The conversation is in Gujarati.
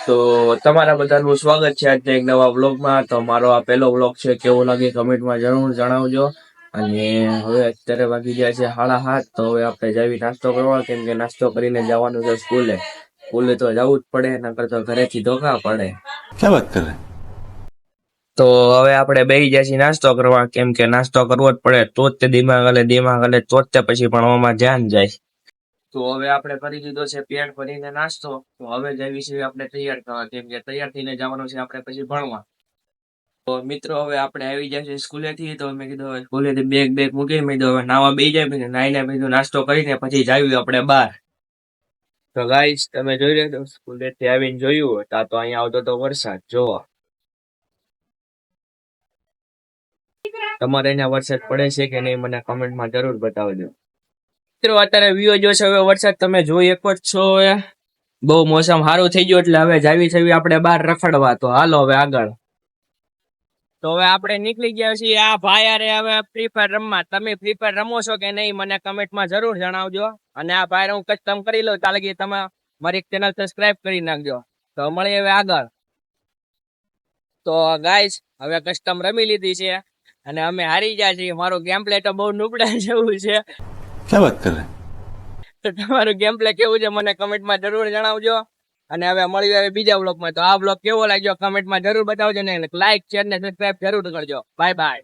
તો તમારા બધાનું સ્વાગત છે આજના એક નવા વ્લોગમાં. તો મારો આ પહેલો વ્લોગ છે, કેવો લાગે કમેન્ટમાં જરૂર જણાવજો. અને હવે અત્યારે વાગી ગયા છે 7:30. તો હવે આપણે જાવી નાસ્તો કરવા, કેમ કે નાસ્તો કરીને જવાનું છે સ્કૂલે. સ્કૂલે તો જવું જ પડે, નકર તો ઘરેથી ધોકા પડે. ક્યાં વાત કરે? તો હવે આપણે બેસી જઈએ નાસ્તો કરવા, કેમ કે નાસ્તો કરવો જ પડે, તો જ તે દિમાગ હાલે, તો જ તે પછી ભણવામાં ધ્યાન જાય. તો હવે આપણે કરી દીધો છે પેટ ભરીને નાસ્તો. તો હવે જઈએ છીએ આપણે તૈયાર થવા, કેમ કે તૈયાર થઈને જવાનું છે આપણે પછી ભણવા. તો મિત્રો હવે આપણે આવી જાય છે સ્કૂલેથી. તો મેં કીધું હવે સ્કૂલેથી બેગ મૂકી, મેં કીધું હવે નાવા બેસી જાય, પછી નાઈને બીજું નાસ્તો કરીને પછી જાવી આપણે બહાર. તો ગાઈસ તમે જોઈ રહ્યા છો, સ્કૂલેથી આવીને જોયું તો અહીંયા આવતો તો વરસાદ. જોવો તમારે અહીંયા વરસાદ પડે છે કે નહીં, મને કમેન્ટમાં જરૂર બતાવજો. મિત્રો અત્યારે વ્યૂ જોશે હવે વરસાદ તમે જોઈ શકો જ છો. બહુ મોસમ સારું થઈ ગયું, એટલે હવે જાવી છે આપણે બહાર રખડવા. તો હાલો હવે આગળ. તો હવે આપણે નીકળી ગયા છીએ આ ભાઈ અરે હવે ફ્રી ફાયર રમવા. તમે ફ્રી ફાયર રમો છો કે નહીં મને કમેન્ટમાં જરૂર જણાવજો. અને આ ભાઈ હું કસ્ટમ કરી લઉં, ત્યાં લગી તમે મારી ચેનલ સબસ્ક્રાઇબ કરી નાખજો. તો મળીએ હવે આગળ. તો ગાઈસ હવે કસ્ટમ રમી લીધી છે અને અમે હારી ગયા છીએ. મારું ગેમ પ્લે તો બહુ નુબડા જેવું છે. ક્યાં વાત કરે? તો તમારું ગેમ પ્લે કેવું છે મને કમેન્ટમાં જરૂર જણાવજો. અને હવે મળીએ હવે બીજા વ્લોગમાં. તો આ વ્લોગ કેવો લાગ્યો કમેન્ટમાં જરૂર બતાવજો ને લાઈક શેર ને સબસ્ક્રાઇબ જરૂર કરજો. Bye bye.